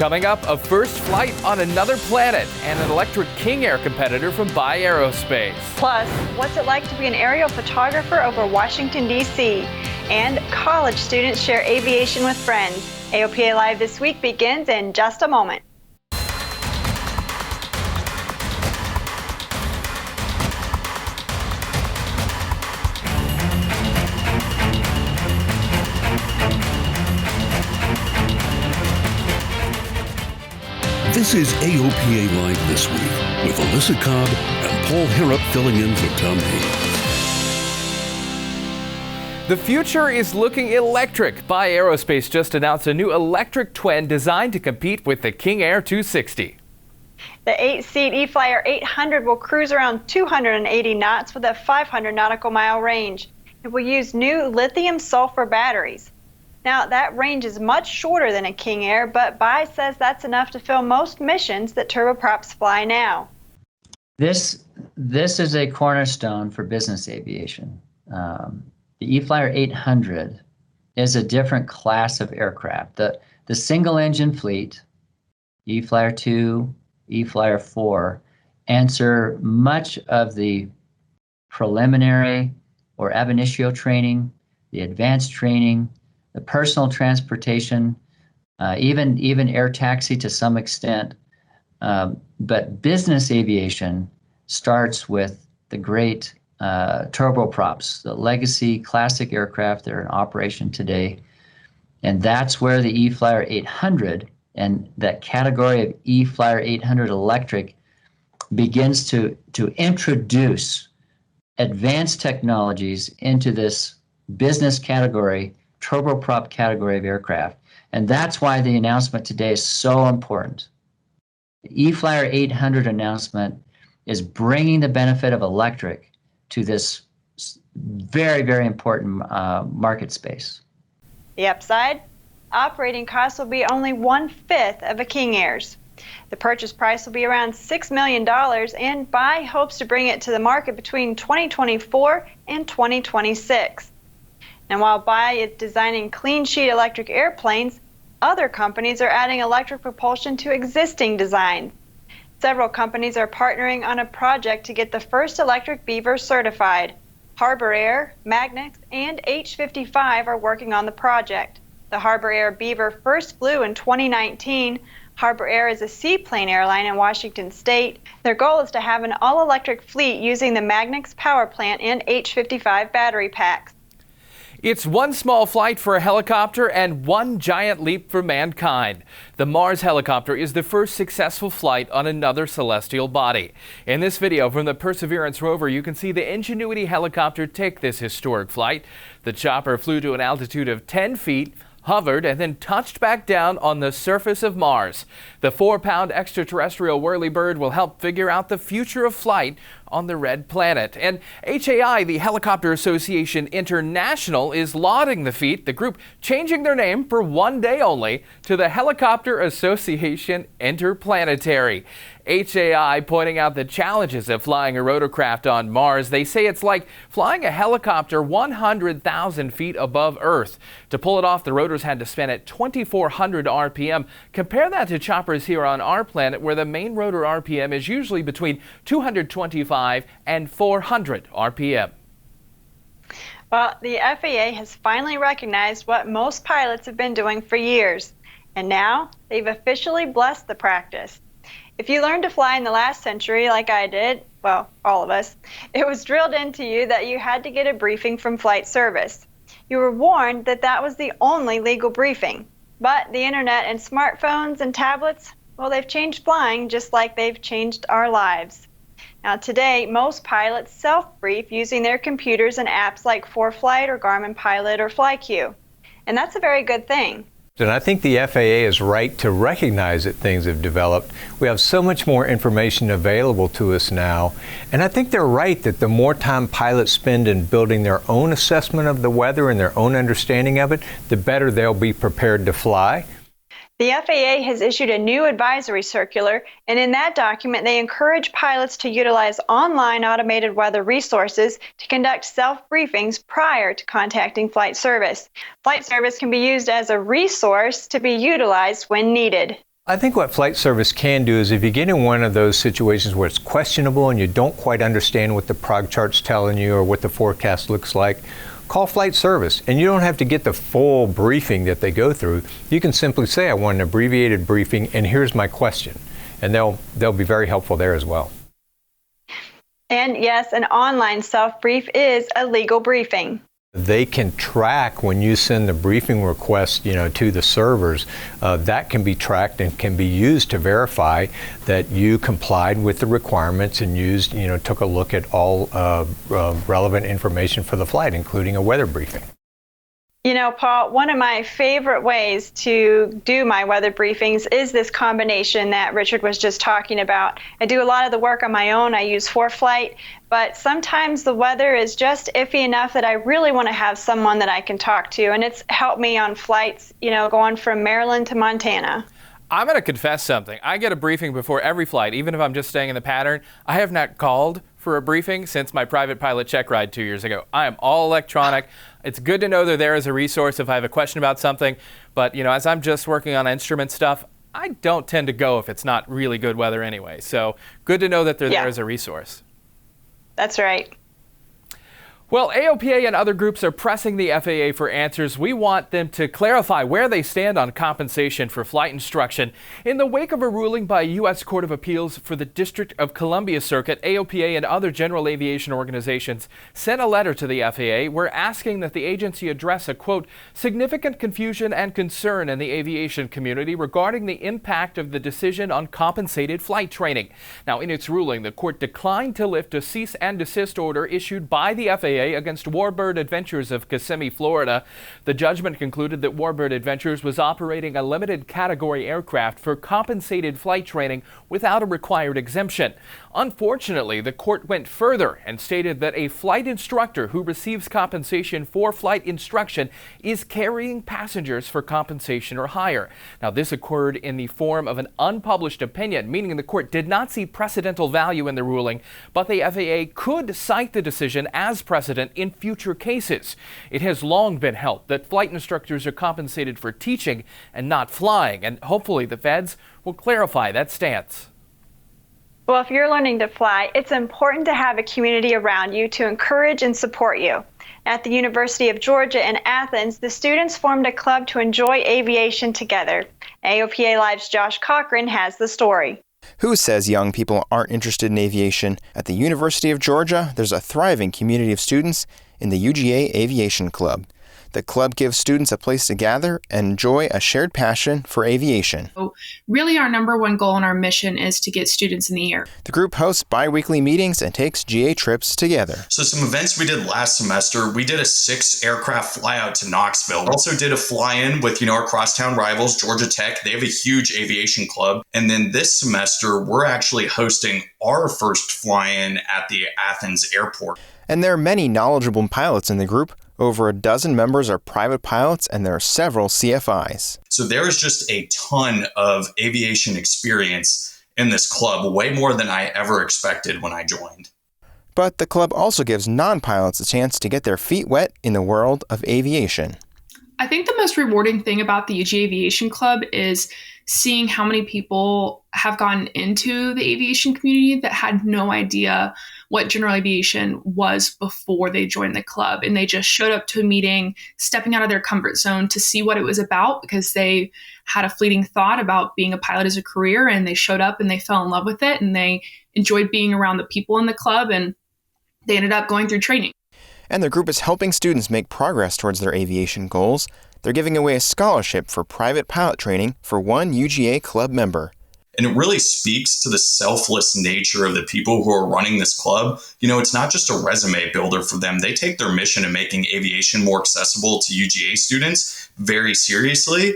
Coming up, a first flight on another planet and an electric King Air competitor from Bye Aerospace. Plus, what's it like to be an aerial photographer over Washington, D.C.? And college students share aviation with friends. AOPA Live This Week begins in just a moment. This is AOPA Live This Week with Alyssa Cobb and Paul Harrop filling in for Tom Hayes. The future is looking electric. Bye Aerospace just announced a new electric twin designed to compete with the King Air 260. The 8-seat E-Flyer 800 will cruise around 280 knots with a 500 nautical mile range. It will use new lithium-sulfur batteries. Now, that range is much shorter than a King Air, but Bye says that's enough to fill most missions that turboprops fly now. This is a cornerstone for business aviation. The E-Flyer 800 is a different class of aircraft. The single-engine fleet, E-Flyer 2, E-Flyer 4, answer much of the preliminary or ab initio training, the advanced training, the personal transportation, even air taxi to some extent. But business aviation starts with the great turboprops, the legacy classic aircraft that are in operation today. And that's where the E-Flyer 800 and that category of E-Flyer 800 electric begins to introduce advanced technologies into this business category, turboprop category of aircraft. And that's why the announcement today is so important. The E-Flyer 800 announcement is bringing the benefit of electric to this very, very important market space. The upside? Operating costs will be only 1/5 of a King Air's. The purchase price will be around $6 million, and Bye hopes to bring it to the market between 2024 and 2026. And while Bye is designing clean sheet electric airplanes, other companies are adding electric propulsion to existing designs. Several companies are partnering on a project to get the first electric Beaver certified. Harbor Air, Magnex, and H-55 are working on the project. The Harbor Air Beaver first flew in 2019. Harbor Air is a seaplane airline in Washington State. Their goal is to have an all-electric fleet using the Magnex power plant and H-55 battery packs. It's one small flight for a helicopter and one giant leap for mankind. The Mars helicopter is the first successful flight on another celestial body. In this video from the Perseverance rover, you can see the Ingenuity helicopter take this historic flight. The chopper flew to an altitude of 10 feet, hovered, and then touched back down on the surface of Mars. The 4-pound extraterrestrial whirlybird will help figure out the future of flight on the red planet. And HAI, the Helicopter Association International, is lauding the feat, the group changing their name for one day only to the Helicopter Association Interplanetary. HAI pointing out the challenges of flying a rotorcraft on Mars. They say it's like flying a helicopter 100,000 feet above Earth. To pull it off, the rotors had to spin at 2,400 RPM. Compare that to choppers here on our planet, where the main rotor RPM is usually between 225 and 400 RPM. Well, the FAA has finally recognized what most pilots have been doing for years, and now they've officially blessed the practice. If you learned to fly in the last century like I did, well, all of us, it was drilled into you that you had to get a briefing from flight service. You were warned that that was the only legal briefing. But the internet and smartphones and tablets, well, they've changed flying just like they've changed our lives. Now today, most pilots self-brief using their computers and apps like ForeFlight or Garmin Pilot or FlyQ. And that's a very good thing. And I think the FAA is right to recognize that things have developed. We have so much more information available to us now. And I think they're right that the more time pilots spend in building their own assessment of the weather and their own understanding of it, the better they'll be prepared to fly. The FAA has issued a new advisory circular, and in that document they encourage pilots to utilize online automated weather resources to conduct self-briefings prior to contacting flight service. Flight service can be used as a resource to be utilized when needed. I think what flight service can do is if you get in one of those situations where it's questionable and you don't quite understand what the prog chart's telling you or what the forecast looks like, call flight service. And you don't have to get the full briefing that they go through. You can simply say, I want an abbreviated briefing and here's my question. And they'll be very helpful there as well. And yes, an online self-brief is a legal briefing. They can track when you send the briefing request, to the servers. That can be tracked and can be used to verify that you complied with the requirements and took a look at all relevant information for the flight, including a weather briefing. Paul, one of my favorite ways to do my weather briefings is this combination that Richard was just talking about. I do a lot of the work on my own. I use ForeFlight, but sometimes the weather is just iffy enough that I really want to have someone that I can talk to, and it's helped me on flights, going from Maryland to Montana. I'm going to confess something. I get a briefing before every flight, even if I'm just staying in the pattern. I have not called for a briefing since my private pilot check ride 2 years ago. I am all electronic. It's good to know they're there as a resource if I have a question about something. But, as I'm just working on instrument stuff, I don't tend to go if it's not really good weather anyway. So good to know that they're there as a resource. That's right. Well, AOPA and other groups are pressing the FAA for answers. We want them to clarify where they stand on compensation for flight instruction. In the wake of a ruling by a U.S. Court of Appeals for the District of Columbia Circuit, AOPA and other general aviation organizations sent a letter to the FAA. We're asking that the agency address a, quote, significant confusion and concern in the aviation community regarding the impact of the decision on compensated flight training. Now, in its ruling, the court declined to lift a cease and desist order issued by the FAA against Warbird Adventures of Kissimmee, Florida. The judgment concluded that Warbird Adventures was operating a limited category aircraft for compensated flight training without a required exemption. Unfortunately, the court went further and stated that a flight instructor who receives compensation for flight instruction is carrying passengers for compensation or higher. Now, this occurred in the form of an unpublished opinion, meaning the court did not see precedental value in the ruling, but the FAA could cite the decision as precedent in future cases. It has long been held that flight instructors are compensated for teaching and not flying, and hopefully the feds will clarify that stance. Well, if you're learning to fly, it's important to have a community around you to encourage and support you. At the University of Georgia in Athens, the students formed a club to enjoy aviation together. AOPA Live's Josh Cochran has the story. Who says young people aren't interested in aviation? At the University of Georgia, there's a thriving community of students in the UGA Aviation Club. The club gives students a place to gather and enjoy a shared passion for aviation. So really, our number one goal and our mission is to get students in the air. The group hosts bi-weekly meetings and takes GA trips together. So some events we did last semester, we did a 6-aircraft flyout to Knoxville. We also did a fly-in with, our crosstown rivals, Georgia Tech. They have a huge aviation club. And then this semester, we're actually hosting our first fly-in at the Athens airport. And there are many knowledgeable pilots in the group. Over a dozen members are private pilots, and there are several CFIs. So there is just a ton of aviation experience in this club, way more than I ever expected when I joined. But the club also gives non-pilots a chance to get their feet wet in the world of aviation. I think the most rewarding thing about the UGA Aviation Club is seeing how many people have gotten into the aviation community that had no idea what general aviation was before they joined the club. And they just showed up to a meeting, stepping out of their comfort zone to see what it was about because they had a fleeting thought about being a pilot as a career, and they showed up and they fell in love with it, and they enjoyed being around the people in the club, and they ended up going through training. And the group is helping students make progress towards their aviation goals. They're giving away a scholarship for private pilot training for one UGA club member. And it really speaks to the selfless nature of the people who are running this club. It's not just a resume builder for them. They take their mission of making aviation more accessible to UGA students very seriously.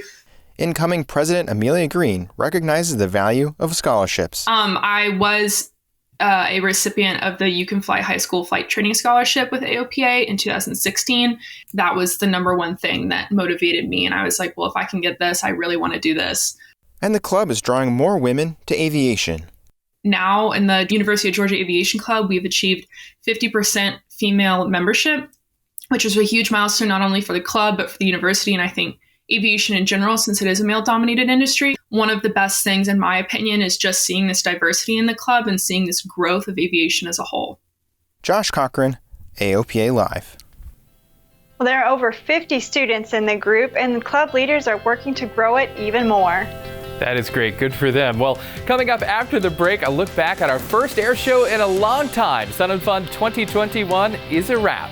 Incoming President Amelia Green recognizes the value of scholarships. I was a recipient of the You Can Fly High School Flight Training Scholarship with AOPA in 2016. That was the number one thing that motivated me. And I was like, well, if I can get this, I really want to do this. And the club is drawing more women to aviation. Now in the University of Georgia Aviation Club, we've achieved 50% female membership, which is a huge milestone not only for the club, but for the university. And I think aviation in general, since it is a male-dominated industry. one of the best things, in my opinion, is just seeing this diversity in the club and seeing this growth of aviation as a whole. Josh Cochran, AOPA Live. Well, there are over 50 students in the group, and the club leaders are working to grow it even more. That is great. Good for them. Well, coming up after the break, a look back at our first air show in a long time. Sun and Fun 2021 is a wrap.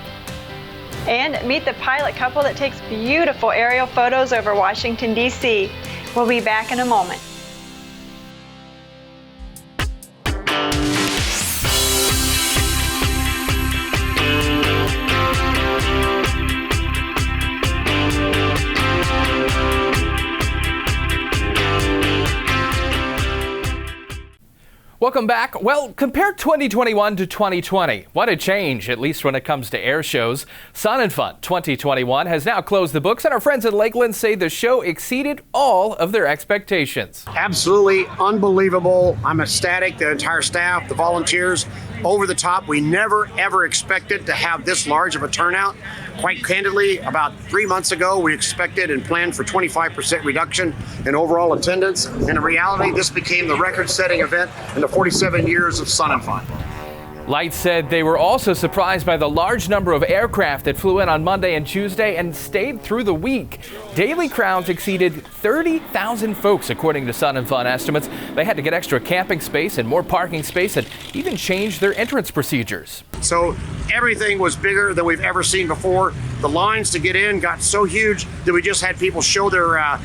And meet the pilot couple that takes beautiful aerial photos over Washington, D.C. We'll be back in a moment. Welcome back. Well, compare 2021 to 2020. What a change, at least when it comes to air shows. Sun and Fun 2021 has now closed the books, and our friends at Lakeland say the show exceeded all of their expectations. Absolutely unbelievable. I'm ecstatic. The entire staff, the volunteers, over the top. We never, ever expected to have this large of a turnout. Quite candidly, about 3 months ago, we expected and planned for 25% reduction in overall attendance. And in reality, this became the record-setting event in the 47 years of Sun and Fun. Light said they were also surprised by the large number of aircraft that flew in on Monday and Tuesday and stayed through the week. Daily crowds exceeded 30,000 folks, according to Sun and Fun estimates. They had to get extra camping space and more parking space and even change their entrance procedures. So everything was bigger than we've ever seen before. The lines to get in got so huge that we just had people show their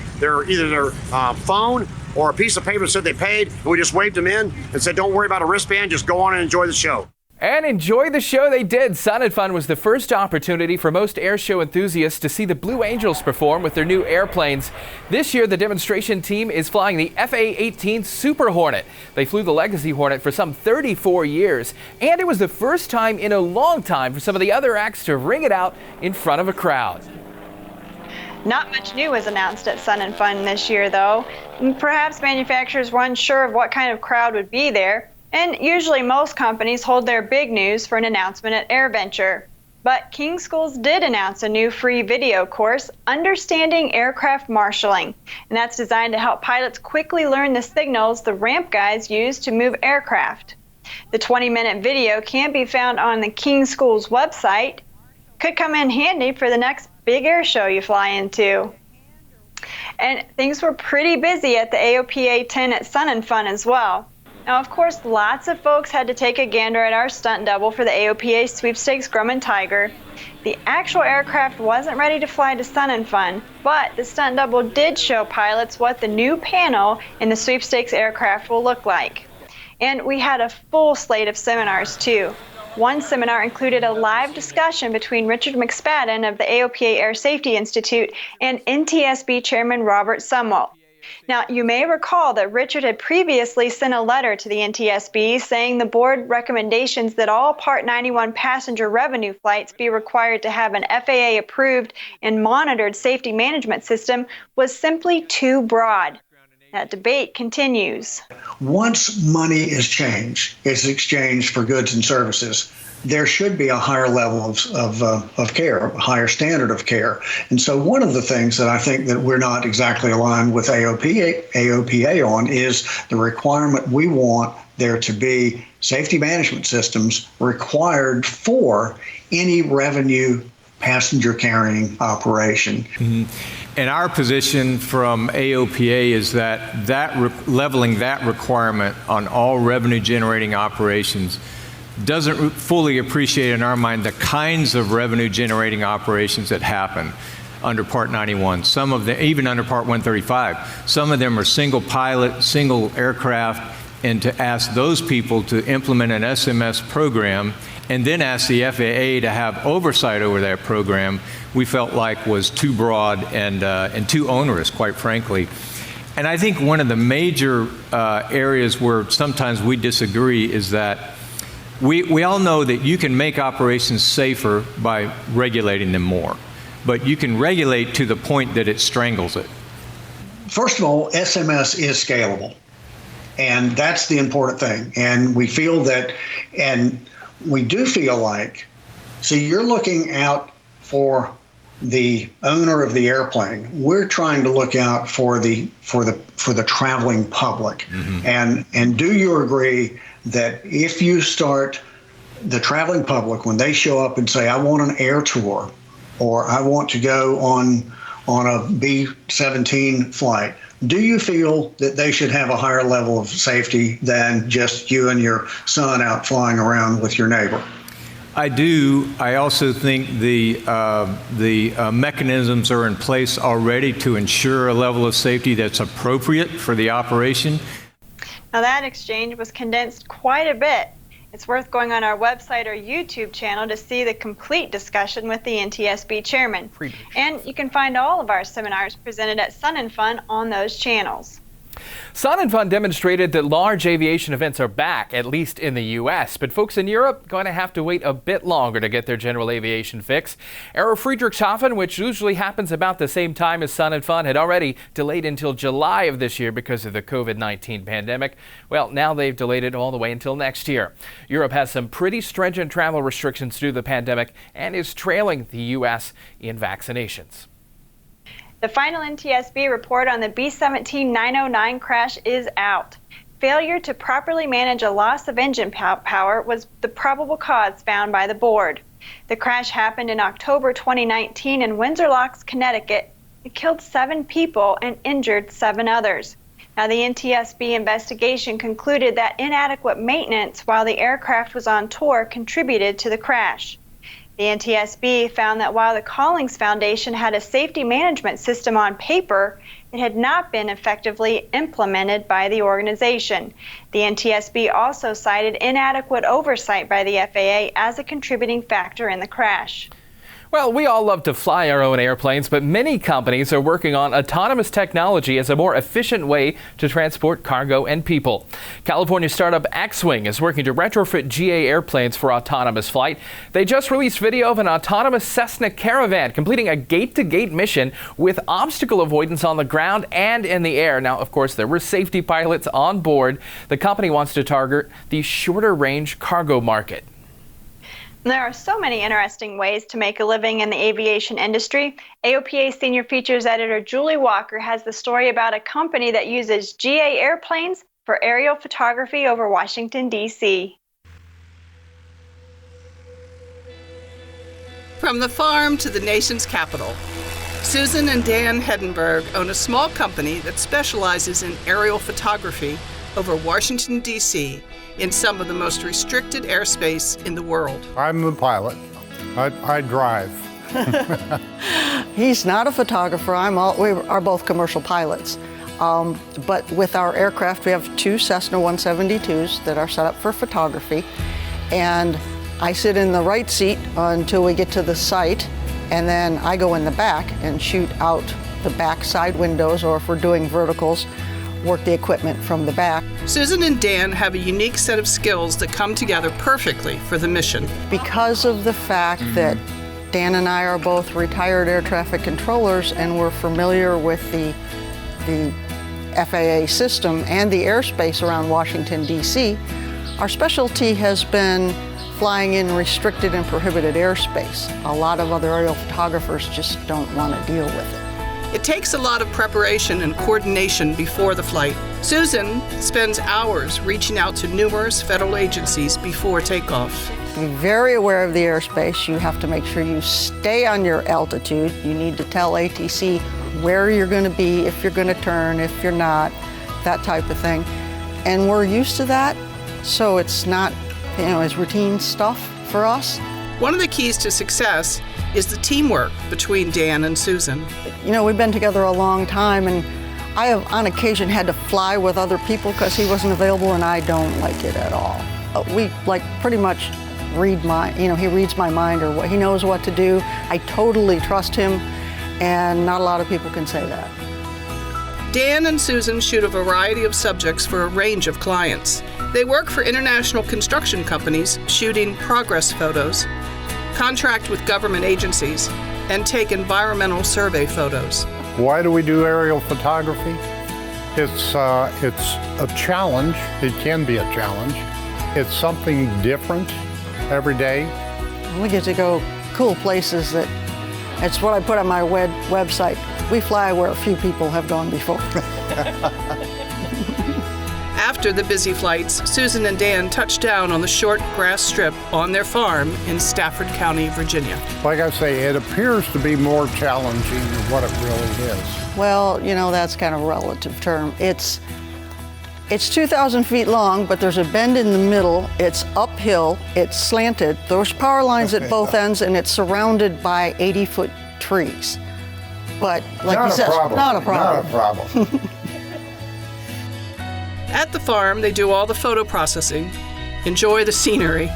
phone or a piece of paper that said they paid, and we just waved them in and said, don't worry about a wristband, just go on and enjoy the show. And enjoy the show they did. Sun and Fun was the first opportunity for most air show enthusiasts to see the Blue Angels perform with their new airplanes. This year, the demonstration team is flying the FA-18 Super Hornet. They flew the Legacy Hornet for some 34 years, and it was the first time in a long time for some of the other acts to ring it out in front of a crowd. Not much new was announced at Sun and Fun this year, though. Perhaps manufacturers were unsure of what kind of crowd would be there, and usually most companies hold their big news for an announcement at AirVenture. But King Schools did announce a new free video course, Understanding Aircraft Marshalling, and that's designed to help pilots quickly learn the signals the ramp guides use to move aircraft. The 20-minute video can be found on the King Schools website. Could come in handy for the next big air show you fly into. And things were pretty busy at the AOPA 10 at Sun and Fun as well. Now, of course, lots of folks had to take a gander at our stunt double for the AOPA Sweepstakes Grumman Tiger. The actual aircraft wasn't ready to fly to Sun and Fun, but the stunt double did show pilots what the new panel in the Sweepstakes aircraft will look like. And we had a full slate of seminars, too. One seminar included a live discussion between Richard McSpadden of the AOPA Air Safety Institute and NTSB Chairman Robert Sumwalt. Now, you may recall that Richard had previously sent a letter to the NTSB saying the board recommendations that all Part 91 passenger revenue flights be required to have an FAA-approved and monitored safety management system was simply too broad. That debate continues. Once money is exchanged for goods and services, there should be a higher level of care, a higher standard of care. And so one of the things that I think that we're not exactly aligned with AOPA on is the requirement we want there to be safety management systems required for any revenue passenger carrying operation. Mm-hmm. And our position from AOPA is that leveling that requirement on all revenue generating operations doesn't fully appreciate in our mind the kinds of revenue generating operations that happen under Part 91. Some of them, even under Part 135, some of them are single pilot, single aircraft, and to ask those people to implement an SMS program and then ask the FAA to have oversight over that program, we felt like was too broad and too onerous, quite frankly. And I think one of the major areas where sometimes we disagree is that we all know that you can make operations safer by regulating them more, but you can regulate to the point that it strangles it. First of all, SMS is scalable, and that's the important thing. And we feel that, and we do feel like, so you're looking out for the owner of the airplane. We're trying to look out for the traveling public. Mm-hmm. And do you agree that if you start the traveling public, when they show up and say, I want an air tour, or I want to go on a B-17 flight, do you feel that they should have a higher level of safety than just you and your son out flying around with your neighbor? I do. I also think the mechanisms are in place already to ensure a level of safety that's appropriate for the operation. Now that exchange was condensed quite a bit. It's worth going on our website or YouTube channel to see the complete discussion with the NTSB chairman. And you can find all of our seminars presented at Sun and Fun on those channels. Sun and Fun demonstrated that large aviation events are back, at least in the U.S., but folks in Europe going to have to wait a bit longer to get their general aviation fix. Aero Friedrichshafen, which usually happens about the same time as Sun and Fun, had already delayed until July of this year because of the COVID-19 pandemic. Well, now they've delayed it all the way until next year. Europe has some pretty stringent travel restrictions due to the pandemic and is trailing the U.S. in vaccinations. The final NTSB report on the B-17-909 crash is out. Failure to properly manage a loss of engine power was the probable cause found by the board. The crash happened in October 2019 in Windsor Locks, Connecticut. It killed 7 people and injured 7 others. Now, the NTSB investigation concluded that inadequate maintenance while the aircraft was on tour contributed to the crash. The NTSB found that while the Collings Foundation had a safety management system on paper, it had not been effectively implemented by the organization. The NTSB also cited inadequate oversight by the FAA as a contributing factor in the crash. Well, we all love to fly our own airplanes, but many companies are working on autonomous technology as a more efficient way to transport cargo and people. California startup Xwing is working to retrofit GA airplanes for autonomous flight. They just released video of an autonomous Cessna Caravan completing a gate-to-gate mission with obstacle avoidance on the ground and in the air. Now, of course, there were safety pilots on board. The company wants to target the shorter range cargo market. There are so many interesting ways to make a living in the aviation industry. AOPA Senior Features Editor Julie Walker has the story about a company that uses GA airplanes for aerial photography over Washington, D.C. From the farm to the nation's capital, Susan and Dan Hedenberg own a small company that specializes in aerial photography over Washington, D.C., in some of the most restricted airspace in the world. I'm the pilot. I drive. He's not a photographer. We are both commercial pilots. But with our aircraft, we have 2 Cessna 172s that are set up for photography. And I sit in the right seat until we get to the site, and then I go in the back and shoot out the back side windows, or if we're doing verticals, work the equipment from the back. Susan and Dan have a unique set of skills that come together perfectly for the mission. Because of the fact that Dan and I are both retired air traffic controllers and we're familiar with the FAA system and the airspace around Washington, D.C., our specialty has been flying in restricted and prohibited airspace. A lot of other aerial photographers just don't want to deal with it. It takes a lot of preparation and coordination before the flight. Susan spends hours reaching out to numerous federal agencies before takeoff. Be very aware of the airspace. You have to make sure you stay on your altitude. You need to tell ATC where you're going to be, if you're going to turn, if you're not, that type of thing. And we're used to that, so it's not, as routine stuff for us. One of the keys to success is the teamwork between Dan and Susan. We've been together a long time, and I have on occasion had to fly with other people because he wasn't available, and I don't like it at all. We pretty much read he reads my mind, or he knows what to do. I totally trust him, and not a lot of people can say that. Dan and Susan shoot a variety of subjects for a range of clients. They work for international construction companies shooting progress photos, contract with government agencies, and take environmental survey photos. Why do we do aerial photography? It's a challenge. It can be a challenge. It's something different every day. We get to go cool places that It's what I put on my website. We fly where a few people have gone before. After the busy flights, Susan and Dan touched down on the short grass strip on their farm in Stafford County, Virginia. Like I say, it appears to be more challenging than what it really is. Well, you know, that's kind of a relative term. It's 2,000 feet long, but there's a bend in the middle. It's uphill, it's slanted. There's power lines at both ends, and it's surrounded by 80-foot trees. But like you said, not a problem. Not a problem. At the farm, they do all the photo processing, enjoy the scenery,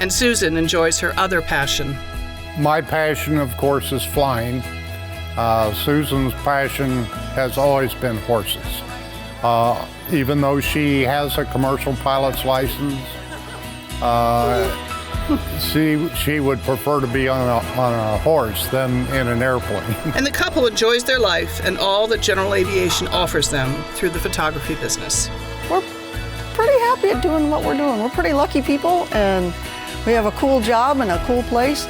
and Susan enjoys her other passion. My passion, of course, is flying. Susan's passion has always been horses. Even though she has a commercial pilot's license, she would prefer to be on a horse than in an airplane. And the couple enjoys their life and all that general aviation offers them through the photography business. We're pretty happy at doing what we're doing. We're pretty lucky people, and we have a cool job and a cool place.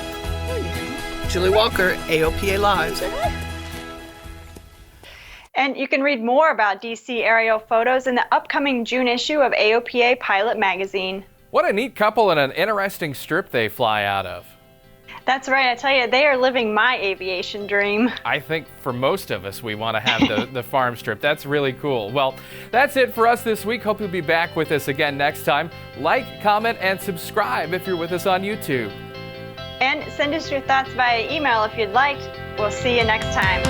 Julie Walker, AOPA Live. And you can read more about DC aerial photos in the upcoming June issue of AOPA Pilot Magazine. What a neat couple and an interesting strip they fly out of. That's right, I tell you, they are living my aviation dream. I think for most of us, we want to have the farm strip. That's really cool. Well, that's it for us this week. Hope you'll be back with us again next time. Like, comment, and subscribe if you're with us on YouTube. And send us your thoughts via email if you'd like. We'll see you next time.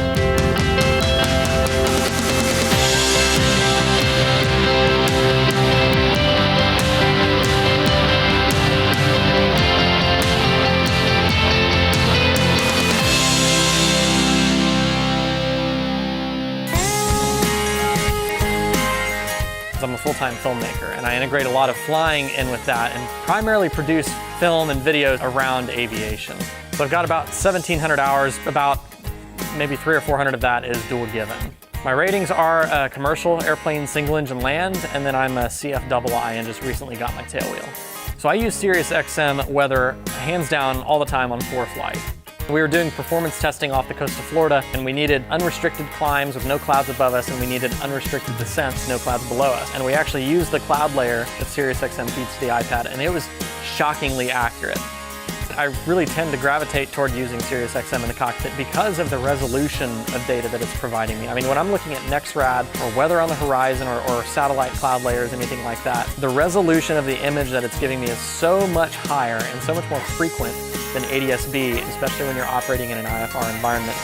I'm a full-time filmmaker, and I integrate a lot of flying in with that and primarily produce film and videos around aviation. So I've got about 1,700 hours, about maybe 300 or 400 of that is dual given. My ratings are a commercial airplane single engine land, and then I'm a CFII and just recently got my tail wheel. So I use SiriusXM weather hands down all the time on ForeFlight. We were doing performance testing off the coast of Florida, and we needed unrestricted climbs with no clouds above us, and we needed unrestricted descents, no clouds below us. And we actually used the cloud layer that SiriusXM feeds to the iPad, and it was shockingly accurate. I really tend to gravitate toward using SiriusXM in the cockpit because of the resolution of data that it's providing me. I mean, when I'm looking at NEXRAD or weather on the horizon or satellite cloud layers, anything like that, the resolution of the image that it's giving me is so much higher and so much more frequent than ADS-B, especially when you're operating in an IFR environment.